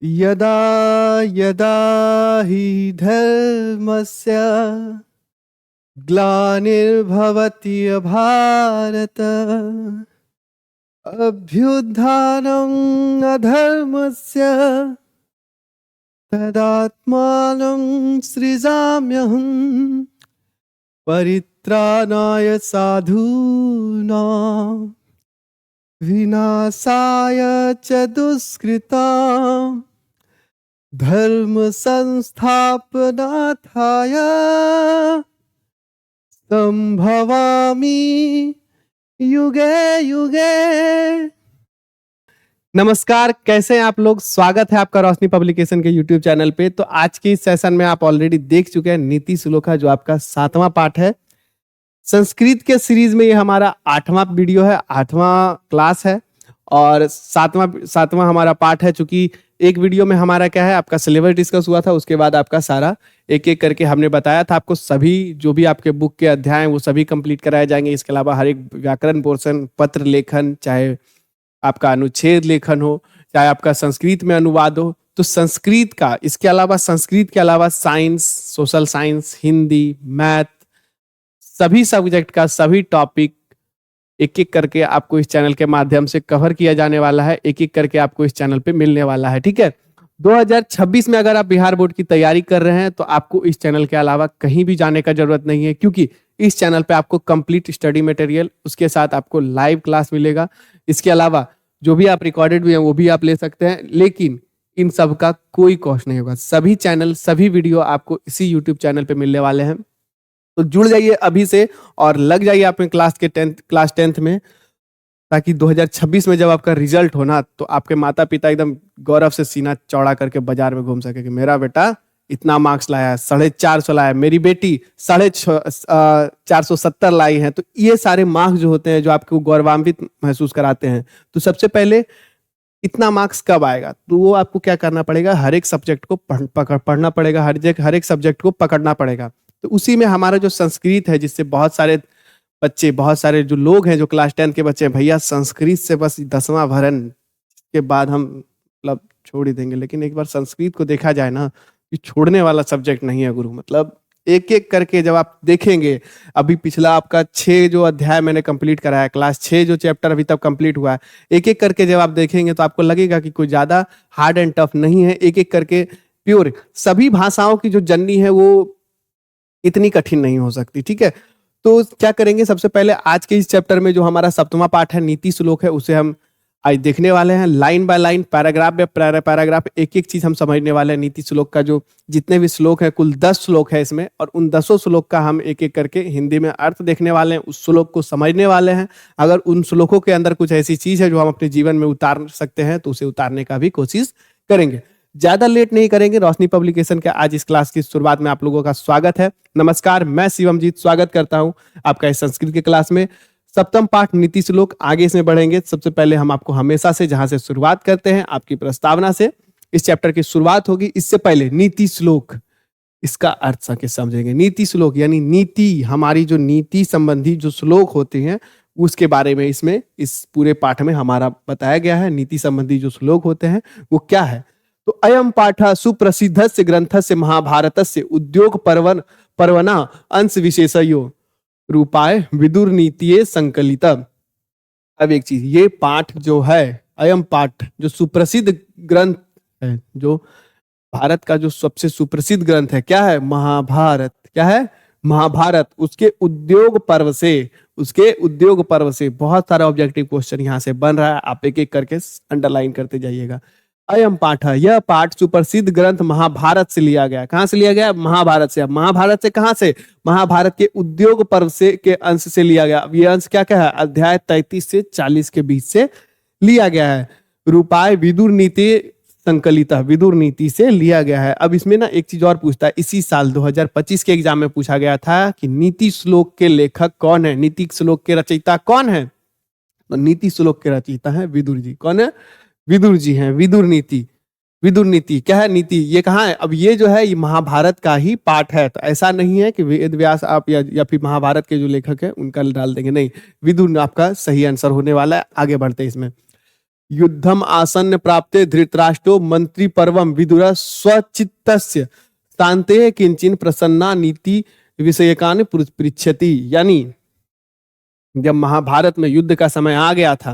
यदा यदा हि धर्मस्य ग्लानिर्भवति भारत अभ्युत्थानम् अधर्मस्य तदात्मानं सृजाम्यहम् परित्राणाय साधूनां विनाशाय च दुष्कृताम् धर्म संस्थापनार्थाय संभवामि युगे युगे। नमस्कार, कैसे हैं आप लोग। स्वागत है आपका रोशनी पब्लिकेशन के यूट्यूब चैनल पे। तो आज के इस सेशन में आप ऑलरेडी देख चुके हैं नीति श्लोका, जो आपका 7वां पार्ट है। संस्कृत के सीरीज में ये हमारा 8वां वीडियो है, 8वां क्लास है और 7वां हमारा पार्ट है। चूंकि एक वीडियो में हमारा क्या है, आपका सिलेबस डिस्कस हुआ था, उसके बाद आपका सारा एक एक करके हमने बताया था आपको सभी जो भी आपके बुक के अध्याय हैं वो सभी कंप्लीट कराए जाएंगे। इसके अलावा हर एक व्याकरण पोर्शन, पत्र लेखन, चाहे आपका अनुच्छेद लेखन हो, चाहे आपका संस्कृत में अनुवाद हो, तो संस्कृत का इसके अलावा संस्कृत के अलावा science, social science, Hindi, math, सभी सब्जेक्ट का सभी टॉपिक एक एक करके आपको इस चैनल के माध्यम से कवर किया जाने वाला है। एक एक करके आपको इस चैनल पे मिलने वाला है, ठीक है। 2026 में अगर आप बिहार बोर्ड की तैयारी कर रहे हैं तो आपको इस चैनल के अलावा कहीं भी जाने का जरूरत नहीं है, क्योंकि इस चैनल पे आपको कंप्लीट स्टडी मटेरियल, उसके साथ आपको लाइव क्लास मिलेगा। इसके अलावा जो भी आप रिकॉर्डेड भी हैं वो भी आप ले सकते हैं, लेकिन इन सब का कोई कॉस्ट नहीं होगा। सभी चैनल, सभी वीडियो आपको इसी यूट्यूब चैनल पे मिलने वाले हैं। तो जुड़ जाइए अभी से और लग जाइए अपने क्लास टेंथ में, ताकि 2026 में जब आपका रिजल्ट होना तो आपके माता पिता एकदम गौरव से सीना चौड़ा करके बाजार में घूम सके कि मेरा बेटा इतना मार्क्स लाया है, 450 लाया है, मेरी बेटी 470 लाई है। तो ये सारे मार्क्स जो होते हैं जो आपको गौरवान्वित महसूस कराते हैं। तो सबसे पहले इतना मार्क्स कब आएगा, तो वो आपको क्या करना पड़ेगा, हर एक सब्जेक्ट को पढ़ना पड़ेगा, हर एक सब्जेक्ट को पकड़ना पड़ेगा। तो उसी में हमारा जो संस्कृत है, जिससे बहुत सारे बच्चे, बहुत सारे जो लोग हैं जो क्लास 10 के बच्चे हैं, भैया संस्कृत से बस 10वां भरन के बाद हम मतलब छोड़ ही देंगे। लेकिन एक बार संस्कृत को देखा जाए ना, ये छोड़ने वाला सब्जेक्ट नहीं है गुरु। मतलब एक एक करके जब आप देखेंगे, अभी पिछला आपका 6 जो अध्याय मैंने कंप्लीट कराया है, क्लास 6 जो चैप्टर अभी तक कंप्लीट हुआ है, एक एक करके जब आप देखेंगे तो आपको लगेगा कि कोई ज्यादा हार्ड एंड टफ नहीं है। एक एक करके प्योर सभी भाषाओं की जो जननी है वो इतनी कठिन नहीं हो सकती, ठीक है। तो क्या करेंगे, सबसे पहले आज के इस चैप्टर में जो हमारा 7वां पार्ट है, नीति श्लोक है, उसे हम आज देखने वाले हैं। Line by line, paragraph by paragraph, एक एक चीज हम समझने वाले हैं। नीति श्लोक का जो जितने भी श्लोक है, कुल 10 श्लोक है इसमें, और उन 10 श्लोक का हम एक एक करके हिंदी में अर्थ देखने वाले हैं, उस श्लोक को समझने वाले हैं। अगर उन श्लोकों के अंदर कुछ ऐसी चीज है जो हम अपने जीवन में उतार सकते हैं तो उसे उतारने का भी कोशिश करेंगे। ज्यादा लेट नहीं करेंगे, रोशनी पब्लिकेशन के आज इस क्लास की शुरुआत में आप लोगों का स्वागत है। नमस्कार, मैं शिवमजीत स्वागत करता हूं आपका इस संस्कृत के क्लास में। 7वां पाठ नीति श्लोक, आगे इसमें बढ़ेंगे। सबसे पहले हम आपको हमेशा से जहां से शुरुआत करते हैं, आपकी प्रस्तावना से इस चैप्टर की शुरुआत होगी। इससे पहले नीति श्लोक, इसका अर्थ के समझेंगे। नीति श्लोक यानी नीति, हमारी जो नीति संबंधी जो श्लोक होते हैं उसके बारे में इसमें इस पूरे पाठ में हमारा बताया गया है। नीति संबंधी जो श्लोक होते हैं वो क्या है। तो अयम पाठ सुप्रसिद्धस्य ग्रंथस्य महाभारतस्य उद्योग पर्वना अंश विशेषयो रूपाय विदुर नीतिये संकलित। अब एक चीज, ये पाठ जो है, अयम पाठ जो सुप्रसिद्ध ग्रंथ है, जो भारत का जो सबसे सुप्रसिद्ध ग्रंथ है, क्या है, महाभारत। क्या है, महाभारत। उसके उद्योग पर्व से बहुत सारा ऑब्जेक्टिव क्वेश्चन यहाँ से बन रहा है, आप एक एक करके अंडरलाइन करते जाइएगा। अयम पाठ, यह पाठ सुप्रसिद्ध ग्रंथ महाभारत से लिया गया। कहां से लिया गया, महाभारत से। अब महाभारत से कहां से, महाभारत के उद्योग पर्व से के अंश से लिया गया। अब यह अंश क्या क्या है, अध्याय 33 से 40 के बीच से लिया गया है। रूपाय विदुर नीति संकलित, विदुर नीति से लिया गया है। अब इसमें ना एक चीज और पूछता है, इसी साल 2025 के एग्जाम में पूछा गया था कि नीति श्लोक के लेखक कौन है, नीति श्लोक के रचयिता कौन है। तो नीति श्लोक के रचयिता है विदुर जी। कौन है, विदुर जी हैं। विदुर नीति क्या है, नीति ये कहाँ है। अब ये जो है ये महाभारत का ही पाठ है, तो ऐसा नहीं है कि वेद व्यास आप या फिर महाभारत के जो लेखक है उनका डाल देंगे, नहीं, विदुर आपका सही आंसर होने वाला है। आगे बढ़ते हैं इसमें। युद्धम आसन्न प्राप्ते धृतराष्ट्रो मंत्री पर्वम विदुर स्वचित्तस्य शांते किंचिन प्रसन्ना नीति विषयकान पृच्छति। यानी जब महाभारत में युद्ध का समय आ गया था,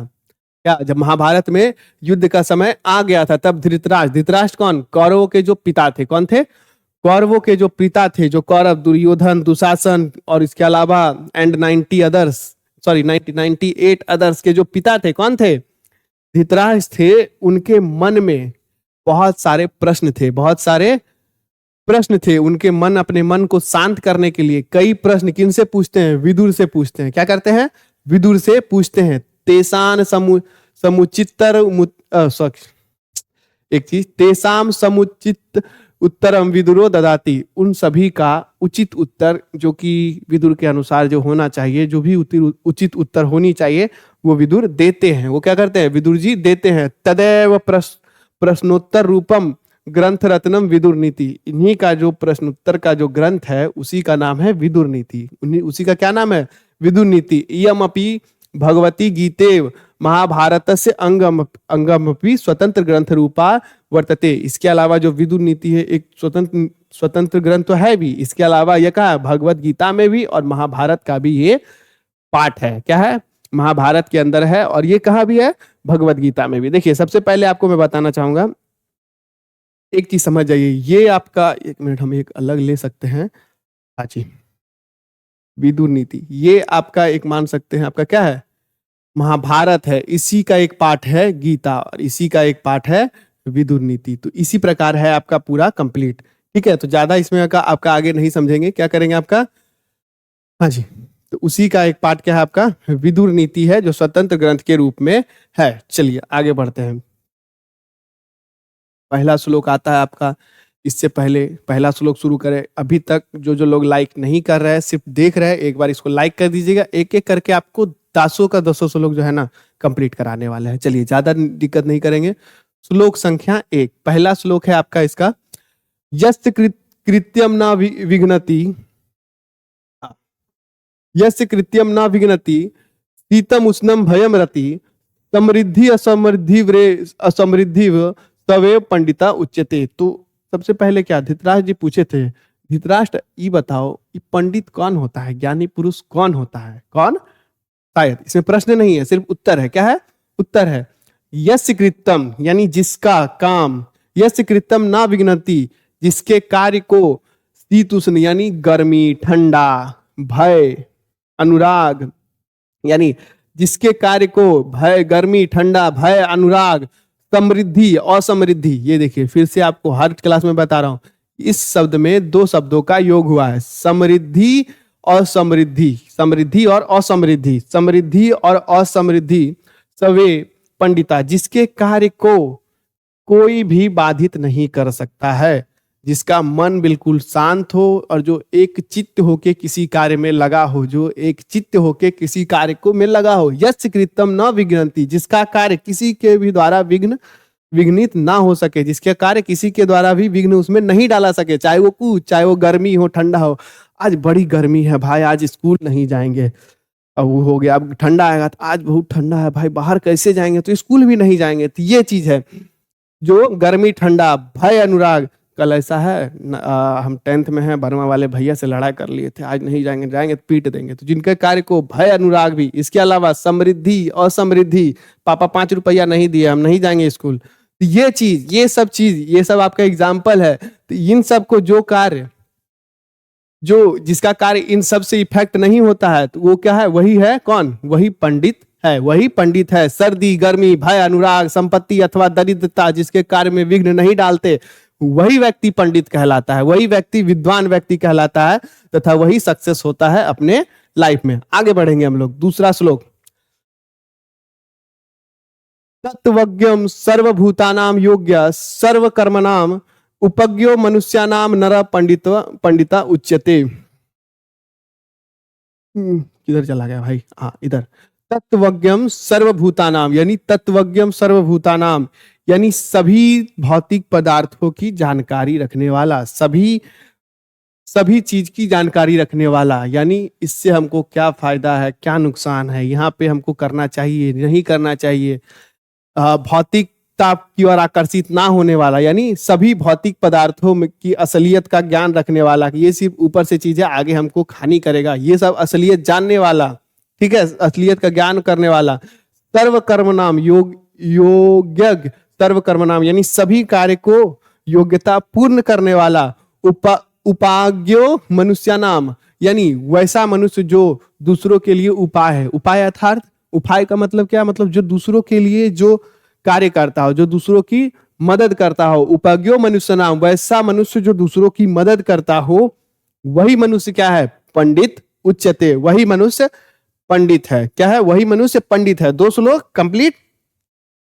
क्या जब महाभारत में युद्ध का समय आ गया था तब धृतराष्ट्र कौन, कौरवों के जो पिता थे, कौन थे, कौरवों के जो पिता थे, जो कौरव दुर्योधन दुशासन और इसके अलावा एंड 98 अदर्स के जो पिता थे, कौन थे, धृतराष्ट्र थे। उनके मन में बहुत सारे प्रश्न थे, उनके मन, अपने मन को शांत करने के लिए कई प्रश्न किनसे पूछते हैं, विदुर से पूछते हैं। क्या करते हैं, विदुर से पूछते हैं। तेसान तेसाम समुचित उत्तरम विदुरो ददाति। उन सभी का उचित उत्तर, जो कि विदुर के अनुसार जो होना चाहिए, जो भी उचित उत्तर होनी चाहिए, वो विदुर देते हैं। वो क्या करते हैं, विदुर जी देते हैं। तदैव प्रश्नोत्तर रूपम ग्रंथ रत्नम विदुर नीति। इन्हीं का जो प्रश्नोत्तर का जो ग्रंथ है उसी का नाम है विदुर नीति। उसी का क्या नाम है, विदुर नीति। इयम अपि भगवती गीतेव महाभारत से अंगमपि स्वतंत्र ग्रंथ रूपा वर्तते। इसके अलावा जो विदुर नीति है एक स्वतंत्र ग्रंथ तो है भी, इसके अलावा यह क्या है, भगवत गीता में भी और महाभारत का भी ये पाठ है। क्या है, महाभारत के अंदर है और ये कहा भी है, भगवत गीता में भी। देखिए सबसे पहले आपको मैं बताना चाहूंगा, एक चीज समझ जाइए, ये आपका, एक मिनट हम एक अलग ले सकते हैं। हाँ जी, विदुर नीति ये आपका एक मान सकते हैं, आपका क्या है, महाभारत है, इसी का एक पाठ है गीता और इसी का एक पाठ है विदुर नीति। तो इसी प्रकार है आपका पूरा कंप्लीट। ठीक है, तो ज्यादा इसमें आपका आगे नहीं समझेंगे, क्या करेंगे आपका, हाँ जी, तो उसी का एक पाठ क्या है आपका विदुर नीति है, जो स्वतंत्र ग्रंथ के रूप में है। चलिए आगे बढ़ते हैं। पहला श्लोक आता है आपका। इससे पहले पहला श्लोक शुरू करें, अभी तक जो जो लोग लाइक नहीं कर रहे हैं, सिर्फ देख रहे हैं, एक बार इसको लाइक कर दीजिएगा। एक एक करके आपको 10 श्लोक जो है ना कंप्लीट कराने वाले हैं। चलिए ज्यादा दिक्कत नहीं करेंगे। श्लोक संख्या 1, पहला श्लोक है आपका इसका, यस्य कृत्यम न विघ्नति, यस्य कृत्यम न विघ्नति शीतम उष्णम भयम रति समृद्धि असमृद्धि तवे पंडिता उच्यते। तो सबसे पहले क्या धृतराष्ट्र जी पूछे थे, धृतराष्ट्र ये बताओ ये पंडित कौन होता है, ज्ञानी पुरुष कौन होता है, कौन, शायद इसमें प्रश्न नहीं है, सिर्फ उत्तर है। क्या है, उत्तर है। यस्य कृत्यम यानी जिसका काम, यस्य कृत्यम ना विघ्नति जिसके कार्य को, शीत उष्ण यानी गर्मी ठंडा, भय अनुराग यानी जिसके कार्य को भय गर्मी ठंडा भय अनुराग, समृद्धि असमृद्धि। ये देखिए फिर से आपको हर क्लास में बता रहा हूं, इस शब्द में 2 शब्दों का योग हुआ है, समृद्धि और समृद्धि, समृद्धि और असमृद्धि, समृद्धि और असमृद्धि सवे पंडिता, जिसके कार्य को कोई भी बाधित नहीं कर सकता है, जिसका मन बिल्कुल शांत हो और जो एक चित्त होके किसी कार्य में लगा हो, जो एक चित्त होके किसी कार्य को में लगा हो। यस्य कृत्यम न विघ्नति, जिसका कार्य किसी के भी द्वारा विघ्नित ना हो सके, जिसके कार्य किसी के द्वारा भी विघ्न उसमें नहीं डाला सके, चाहे वो कुछ, चाहे वो गर्मी हो ठंडा हो। आज बड़ी गर्मी है भाई, आज स्कूल नहीं जाएंगे, अब वो हो गया, अब ठंडा आएगा तो आज बहुत ठंडा है भाई, बाहर कैसे जाएंगे, तो स्कूल भी नहीं जाएंगे। तो ये चीज है जो गर्मी ठंडा भय अनुराग। कल ऐसा है हम 10th में हैं, बर्मा वाले भैया से लड़ाई कर लिए थे, आज नहीं जाएंगे, जाएंगे तो पीट देंगे। तो जिनके कार्य को भय अनुराग भी, इसके अलावा समृद्धि असमृद्धि, पापा 5 रुपया नहीं दिए हम नहीं जाएंगे स्कूल, तो ये चीज ये सब आपका एग्जाम्पल है। तो इन सब को जो कार्य, जो जिसका कार्य इन सब से इफेक्ट नहीं होता है, तो वो क्या है, वही है कौन, वही पंडित है, वही पंडित है। सर्दी गर्मी भय अनुराग संपत्ति अथवा दरिद्रता जिसके कार्य में विघ्न नहीं डालते, वही व्यक्ति पंडित कहलाता है, वही व्यक्ति विद्वान व्यक्ति कहलाता है, तथा वही सक्सेस होता है अपने लाइफ में। आगे बढ़ेंगे हम लोग। दूसरा श्लोक, तत्वज्ञम सर्वभूतानाम योग्य सर्वकर्मणाम उपज्ञो मनुष्यानाम नर पंडिता उच्यते। किधर चला गया भाई, हाँ इधर। तत्वज्ञम सर्वभूतानाम यानी तत्वज्ञम सर्वभूतानाम यानी सभी भौतिक पदार्थों की जानकारी रखने वाला, सभी चीज की जानकारी रखने वाला, यानी इससे हमको क्या फायदा है क्या नुकसान है, यहाँ पे हमको करना चाहिए नहीं करना चाहिए, भौतिकता की ओर आकर्षित ना होने वाला, यानी सभी भौतिक पदार्थों में की असलियत का ज्ञान रखने वाला, कि ये सिर्फ ऊपर से चीजें आगे हमको हानि करेगा, ये सब असलियत जानने वाला, ठीक है, असलियत का ज्ञान करने वाला। सर्व कर्म नाम योग्य, सर्व कर्म नाम यानी सभी कार्य को योग्यता पूर्ण करने वाला। उपाज्ञो मनुष्य नाम यानी वैसा मनुष्य जो दूसरों के लिए उपाय है। उपाय अर्थात उपाय का मतलब क्या, मतलब जो दूसरों के लिए जो कार्य करता हो, जो दूसरों की मदद करता हो। उपाज्ञो मनुष्य नाम, वैसा मनुष्य जो दूसरों की मदद करता हो, वही मनुष्य क्या है, पंडित उच्चते, वही मनुष्य पंडित है। क्या है, वही मनुष्य पंडित है। दो श्लोक कंप्लीट।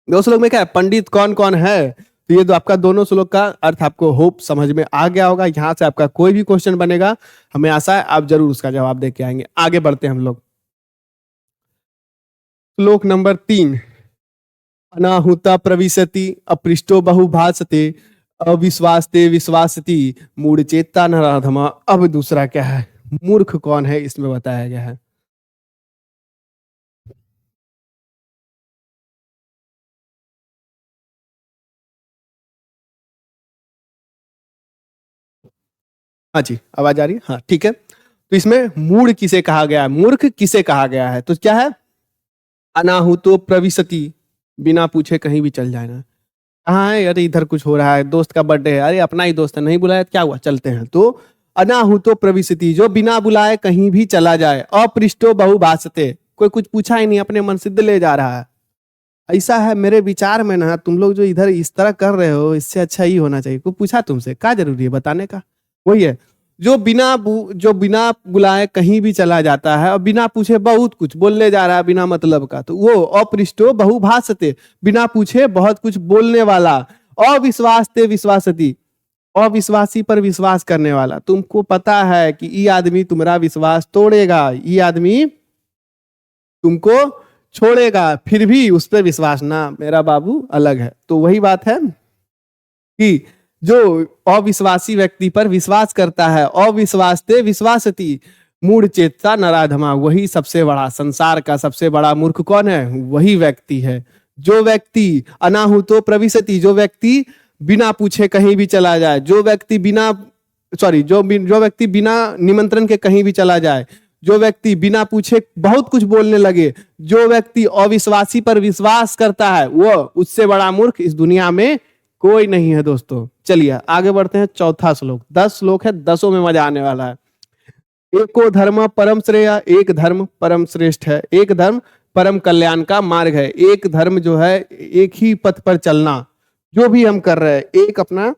दो श्लोक में क्या है, पंडित कौन कौन है, तो ये तो आपका दोनों श्लोक का अर्थ आपको होप समझ में आ गया होगा। यहां से आपका कोई भी क्वेश्चन बनेगा, हमें आशा है आप जरूर उसका जवाब दे के आएंगे। आगे बढ़ते हैं हम लोग। श्लोक नंबर 3, अनाहुता प्रविशति अपृष्टो बहुभाषते अविश्वासते विश्वासति मूढ़ चेता नराधमा। अब दूसरा क्या है, मूर्ख कौन है, इसमें बताया गया है। हाँ जी, आवाज आ रही है, हाँ ठीक है। तो इसमें मूढ़ किसे कहा गया है, मूर्ख किसे कहा गया है, तो क्या है, अनाहुतो प्रविशति, बिना पूछे कहीं भी चल जाए ना। कहाँ है, अरे इधर कुछ हो रहा है, दोस्त का बर्थडे है, अरे अपना ही दोस्त है, नहीं बुलाया, क्या हुआ, चलते हैं। तो अनाहुतो प्रविशति, जो बिना बुलाए कहीं भी चला जाए। अपृष्टो बहुभाषते, कोई कुछ पूछा ही नहीं, अपने मन सिद्ध ले जा रहा है। ऐसा है मेरे विचार में ना, तुम लोग जो इधर इस तरह कर रहे हो, इससे अच्छा ही होना चाहिए। कोई पूछा तुमसे, क्या जरूरी है बताने का। वही है, जो बिना बुलाए कहीं भी चला जाता है और बिना पूछे बहुत कुछ बोलने जा रहा है बिना मतलब का, तो वो अपृष्टो बहुभाषते, बिना पूछे बहुत कुछ बोलने वाला। अविश्वासते विश्वासति, अविश्वासी पर विश्वास करने वाला। तुमको पता है कि ये आदमी तुम्हारा विश्वास तोड़ेगा, ये आदमी तुमको छोड़ेगा, फिर भी उस पर विश्वास ना, मेरा बाबू अलग है। तो वही बात है कि जो अविश्वासी व्यक्ति पर विश्वास करता है, अविश्वासते विश्वासति मूढ़ चेता नराधमा, वही सबसे बड़ा, संसार का सबसे बड़ा मूर्ख कौन है, वही व्यक्ति है। जो व्यक्ति अनाहुतो प्रविशति, जो व्यक्ति बिना पूछे कहीं भी चला जाए, जो व्यक्ति जो व्यक्ति बिना निमंत्रण के कहीं भी चला जाए, जो व्यक्ति बिना पूछे बहुत कुछ बोलने लगे, जो व्यक्ति अविश्वासी पर विश्वास करता है, वो उससे बड़ा मूर्ख इस दुनिया में कोई नहीं है दोस्तों। चलिए आगे बढ़ते हैं। चौथा श्लोक, 10 श्लोक है, 10 में मजा आने वाला है। एको धर्म परम श्रेय, एक धर्म परम श्रेष्ठ है। एक धर्म परम कल्याण का मार्ग है। एक धर्म जो है, एक ही पथ पर चलना, जो भी हम कर रहे हैं, एक अपना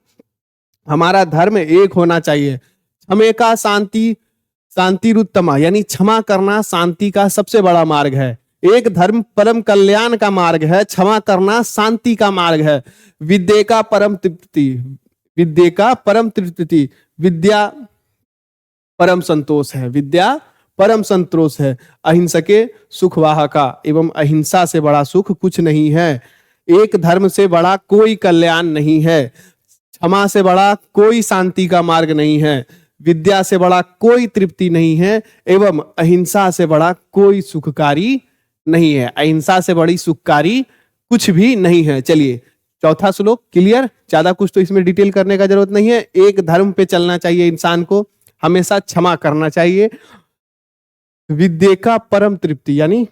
हमारा धर्म एक होना चाहिए। क्षमे का शांति रुत्तमा, यानी क्षमा करना शांति का सबसे बड़ा मार्ग है। एक धर्म परम कल्याण का मार्ग है, क्षमा करना शांति का मार्ग है। विद्या का परम तृप्ति, विद्या का परम तृप्ति, विद्या परम संतोष है, विद्या परम संतोष है। अहिंसके सुख वाहका, एवं अहिंसा से बड़ा सुख कुछ नहीं है। एक धर्म से बड़ा कोई कल्याण नहीं है। क्षमा से बड़ा कोई शांति का मार्ग नहीं है। विद्या से बड़ा कोई तृप्ति नहीं है, एवं अहिंसा से बड़ा कोई सुखकारी नहीं है। अहिंसा से बड़ी सुखकारी कुछ भी नहीं है। चलिए चौथा श्लोक क्लियर, ज्यादा कुछ तो इसमें डिटेल करने का जरूरत नहीं है। एक धर्म पे चलना चाहिए इंसान को, हमेशा क्षमा करना चाहिए। विद्या का परम तृप्ति, यानी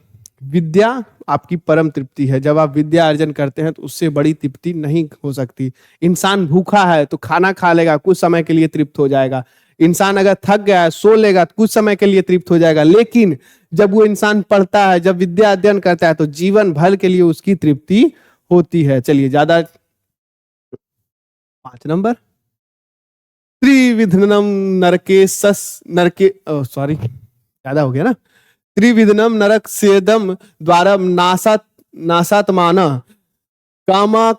विद्या आपकी परम तृप्ति है। जब आप विद्या अर्जन करते हैं तो उससे बड़ी तृप्ति नहीं हो सकती। इंसान भूखा है तो खाना खा लेगा, कुछ समय के लिए तृप्त हो जाएगा। इंसान अगर थक गया है, सो लेगा तो कुछ समय के लिए तृप्त हो जाएगा। लेकिन जब वो इंसान पढ़ता है, जब विद्या अध्ययन करता है, तो जीवन भर के लिए उसकी तृप्ति होती है। चलिए ज्यादा 5 नंबर, त्रिविधनम नरके सॉरी ज्यादा हो गया ना। त्रिविधनम नरक सेदम द्वारम नासात्मान कामा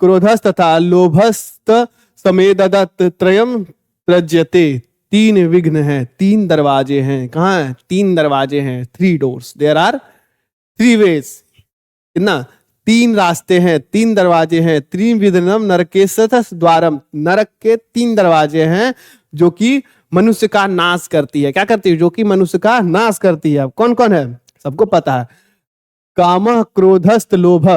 क्रोधस्तथा लोभस्त समेददत त्रयम प्रज्यते। 3 विघ्न हैं, 3 दरवाजे हैं। कहाँ है, 3 दरवाजे हैं, 3 डोर्स, देयर आर 3 वेज। कितना, 3 रास्ते हैं, 3 दरवाजे हैं। त्रिविधनम नरकेशतः द्वारम, नरक के 3 दरवाजे हैं जो कि मनुष्य का नाश करती है। क्या करती है, जो कि मनुष्य का नाश करती है। कौन कौन है, सबको पता है। कामः क्रोधस्त लोभ।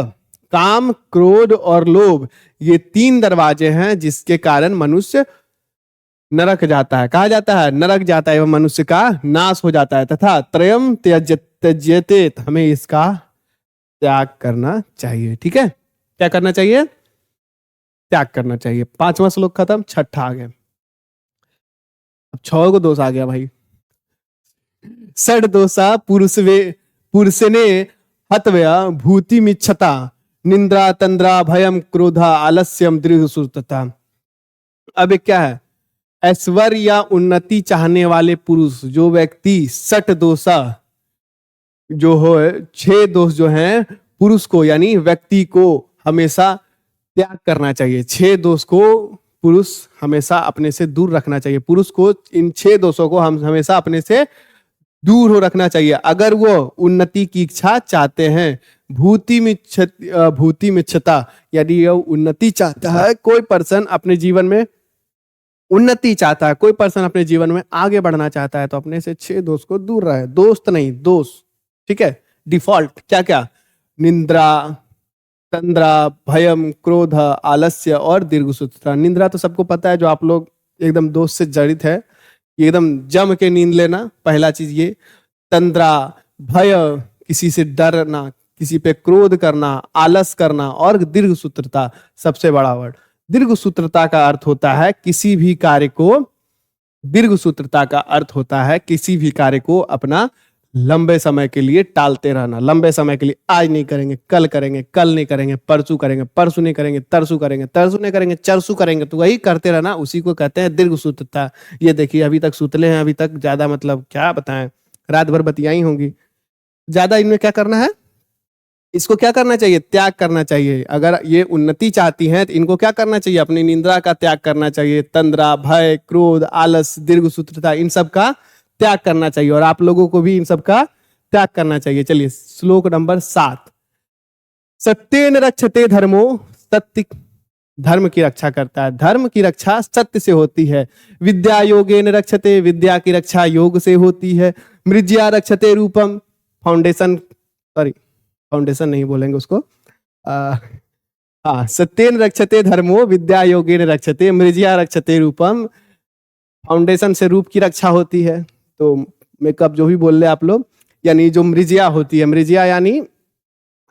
काम, क्रोध और लोभ ये 3 दरवाजे हैं जिसके कारण मनुष्य नरक जाता है। कहा जाता है नरक जाता है एवं मनुष्य का नाश हो जाता है। तथा त्रयम त्यज्यते, हमें इसका त्याग करना चाहिए। ठीक है, क्या करना चाहिए? त्याग करना चाहिए। 5वां श्लोक खत्म, 6ठा आ गया। अब 6 को दोष आ गया भाई। षड दोषा पुरुषने हतव्या भूति मिच्छता, निंद्रा तंद्रा भयम क्रोधा आलस्यम दृढ़ सुरतता। अब एक क्या है? ऐश्वर्य या उन्नति चाहने वाले पुरुष, जो व्यक्ति षट दोषा जो हो 6 दोष जो हैं पुरुष को यानी व्यक्ति को हमेशा त्याग करना चाहिए। 6 दोष को पुरुष हमेशा अपने से दूर रखना चाहिए। पुरुष को इन 6 दोषों को हम हमेशा अपने से दूर हो रखना चाहिए अगर वो उन्नति की इच्छा चाहते हैं। भूति मिच्छता, यदि ये उन्नति चाहता है, कोई पर्सन अपने जीवन में उन्नति चाहता है, कोई पर्सन अपने जीवन में आगे बढ़ना चाहता है, तो अपने से 6 दोष को दूर रहे। दोस्त नहीं, दोष। ठीक है, डिफॉल्ट क्या क्या? निंद्रा, तंद्रा, भयम, क्रोध, आलस्य और दीर्घसूत्रता। निंद्रा तो सबको पता है, जो आप लोग एकदम दोष से जड़ित है, एकदम जम के नींद लेना, पहला चीज ये। तंद्रा, भय, किसी से डरना, किसी पे क्रोध करना, आलस करना, और दीर्घसूत्रता सबसे बड़ा वर्ड। दीर्घसूत्रता का अर्थ होता है किसी भी कार्य को, दीर्घसूत्रता का अर्थ होता है किसी भी कार्य को अपना लंबे समय के लिए टालते रहना। लंबे समय के लिए, आज नहीं करेंगे, कल करेंगे, कल नहीं करेंगे, परसों करेंगे, परसों नहीं करेंगे, तरसू करेंगे, तरसू नहीं करेंगे, चरसू करेंगे, तो वही करते रहना, उसी को कहते हैं दीर्घसूत्रता। ये देखिए अभी तक सुतले हैं, अभी तक ज्यादा मतलब क्या बताएं, रात भर बतियाई होंगी, ज्यादा इनमें क्या करना है? इसको क्या करना चाहिए? त्याग करना चाहिए। अगर ये उन्नति चाहती हैं तो इनको क्या करना चाहिए? अपनी निंद्रा का त्याग करना चाहिए। तंद्रा, भय, क्रोध, आलस, दीर्घसूत्रता, इन सब का त्याग करना चाहिए, और आप लोगों को भी इन सब का त्याग करना चाहिए। चलिए श्लोक नंबर 7। सत्येन रक्षते धर्मो, सत्य धर्म की रक्षा करता है। धर्म की रक्षा सत्य से होती है। विद्या योगेन रक्षते, विद्या की रक्षा योग से होती है। मृज्या रक्षते रूपम, फाउंडेशन नहीं बोलेंगे उसको, सत्येन रक्षते धर्मो, विद्या योगेन रक्षते, मृज्या रक्षते रूपम। फाउंडेशन से रूप की रक्षा होती है। तो मेकअप जो भी बोल रहे आप लोग, यानी जो मृज्या होती है, मृज्या यानी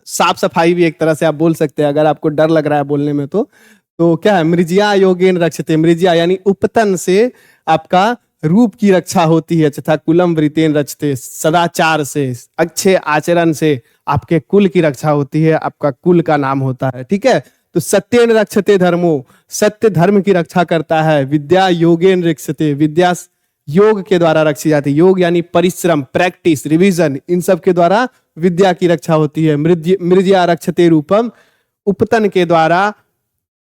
साफ सफाई भी एक तरह से आप बोल सकते हैं, अगर आपको डर लग रहा है बोलने में तो क्या है? मृज्या योगेन रक्षते, मृज्या यानी उपतन से आपका रूप की रक्षा होती है। तथा कुलम वृतेन रक्षते, सदाचार से, अच्छे आचरण से आपके कुल की रक्षा होती है, आपका कुल का नाम होता है। ठीक है, तो सत्येन रक्षते धर्मो, सत्य धर्म की रक्षा करता है। विद्या योगेन रक्षते, विद्या योग के द्वारा रक्षी जाती है। योग यानी परिश्रम, प्रैक्टिस, रिवीजन, इन सब के द्वारा विद्या की रक्षा होती है। मृज्या रक्षते रूपम, उपतन के द्वारा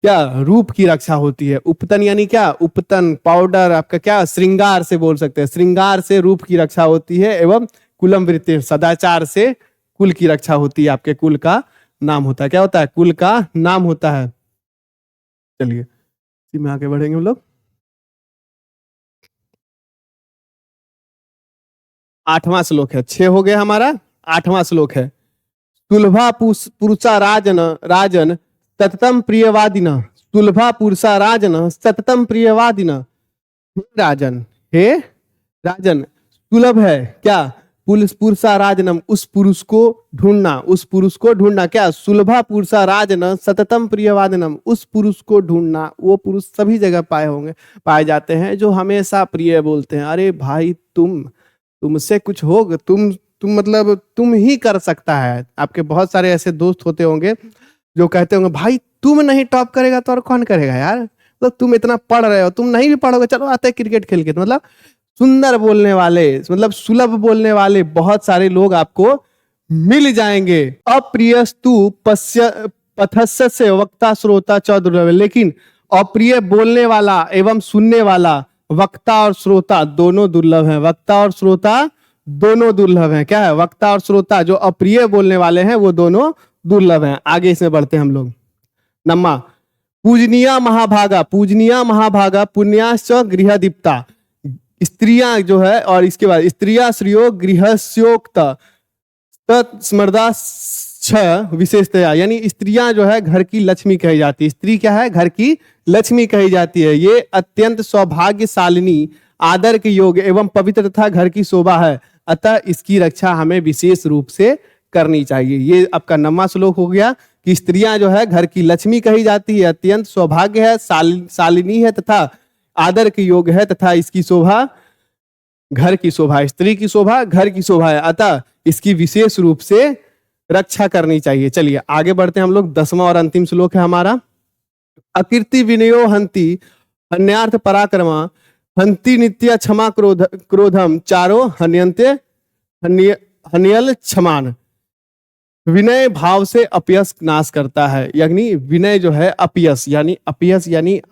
क्या? रूप की रक्षा होती है। उपतन यानी क्या? उपतन पाउडर, आपका क्या? श्रृंगार से बोल सकते हैं, श्रृंगार से रूप की रक्षा होती है। एवं कुलम वृत्ति, सदाचार से कुल की रक्षा होती है। आपके कुल का नाम होता है, क्या होता है? कुल का नाम होता है। चलिए इसी में आगे बढ़ेंगे हम लोग। 8वां श्लोक है, 6 हो गया हमारा, 8वां श्लोक है। सुलभा पुरुषा राजन सततम प्रियवादिना, सुलभा पुरुषा राजन सततम प्रियवादिना। हे राजन, सुलभ है क्या? पुरुषा राजनम, उस पुरुष को ढूंढना, उस पुरुष को ढूंढना। क्या? सुलभा पुरुषा राजन सततम प्रियवादिनम, उस पुरुष को ढूंढना। वो पुरुष सभी जगह पाए जाते हैं जो हमेशा प्रिय बोलते हैं। अरे भाई तुमसे कुछ होगा, तुम मतलब तुम ही कर सकता है। आपके बहुत सारे ऐसे दोस्त होते होंगे जो कहते होंगे भाई तुम नहीं टॉप करेगा तो और कौन करेगा यार, तो तुम इतना पढ़ रहे हो, तुम नहीं भी पढ़ोगे, चलो आते हैं क्रिकेट खेल के। तो मतलब सुंदर बोलने वाले, मतलब सुलभ बोलने वाले बहुत सारे लोग आपको मिल जाएंगे। अप्रियस्तु पथस्य से वक्ता श्रोता च दुर्लभ, लेकिन अप्रिय बोलने वाला एवं सुनने वाला, वक्ता और श्रोता दोनों दुर्लभ हैं। वक्ता और श्रोता दोनों दुर्लभ हैं। क्या है? वक्ता और श्रोता जो अप्रिय बोलने वाले हैं वो दोनों दुर्लभ हैं। आगे इसमें बढ़ते हैं हम लोग। नम्मा पूजनीया महाभागा, पूजनीया महाभागा पुण्याश्च तत्स्मृदा छ विशेषतया, यानी स्त्रियां जो है घर की लक्ष्मी कही जाती है। स्त्री क्या है? घर की लक्ष्मी कही जाती है। ये अत्यंत सौभाग्यशालिनी, आदर के योग्य एवं पवित्र तथा घर की शोभा है, अतः इसकी रक्षा हमें विशेष रूप से करनी चाहिए। ये आपका 9वां श्लोक हो गया कि स्त्रियां जो है घर की लक्ष्मी कही जाती है, अत्यंत सौभाग्य है, शालिनी है तथा आदर के योग्य है, तथा इसकी शोभा घर की शोभा, स्त्री की शोभा घर की शोभा है, अतः इसकी विशेष रूप से रक्षा करनी चाहिए। चलिए आगे बढ़ते हैं हम लोग। 10वां और अंतिम श्लोक है हमारा। अकीर्ति विनयो हंति अन्यार्थ पराक्रमा हंति नित्य क्षमा क्रोधम चारो हन्यन्ते हनियल क्षमान। विनय भाव से अपयश नाश करता है, यानी विनय जो है अपयश यानी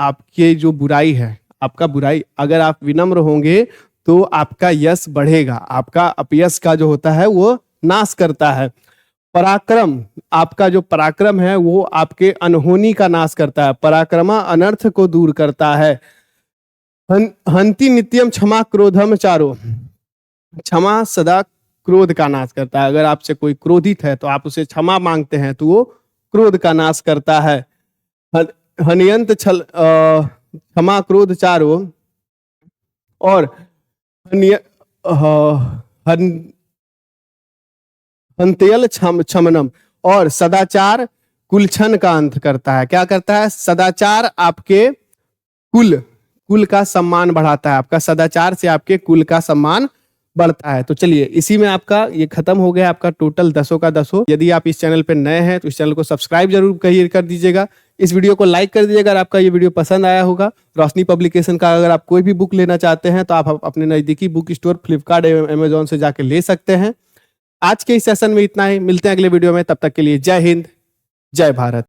आपके जो बुराई है, आपका बुराई, अगर आप विनम्र होंगे तो आपका यश बढ़ेगा, आपका अपयश का जो होता है वो नाश करता है। पराक्रम, आपका जो पराक्रम है वो आपके अनहोनी का नाश करता है, पराक्रमा अनर्थ को दूर करता है। हंति नित्यम क्षमा क्रोधम चारो, क्षमा सदा क्रोध का नाश करता है। अगर आपसे कोई क्रोधित है तो आप उसे क्षमा मांगते हैं तो वो क्रोध का नाश करता है। हनियंत क्षमा क्रोध चारो और हंत्यल क्षमनम, और सदाचार कुलछन का अंत करता है। क्या करता है? सदाचार आपके कुल का सम्मान बढ़ाता है, आपका सदाचार से आपके कुल का सम्मान बढ़ता है। तो चलिए इसी में आपका ये खत्म हो गया आपका टोटल 10 का 10। यदि आप इस चैनल पे नए हैं तो इस चैनल को सब्सक्राइब जरूर कर दीजिएगा, इस वीडियो को लाइक कर दीजिएगा अगर आपका ये वीडियो पसंद आया होगा। रोशनी पब्लिकेशन का अगर आप कोई भी बुक लेना चाहते हैं तो आप अपने नजदीकी बुक स्टोर फ्लिपकार्ट एवं अमेजोन से जाके ले सकते हैं। आज के इस सेशन में इतना ही, मिलते हैं अगले वीडियो में, तब तक के लिए जय हिंद, जय भारत।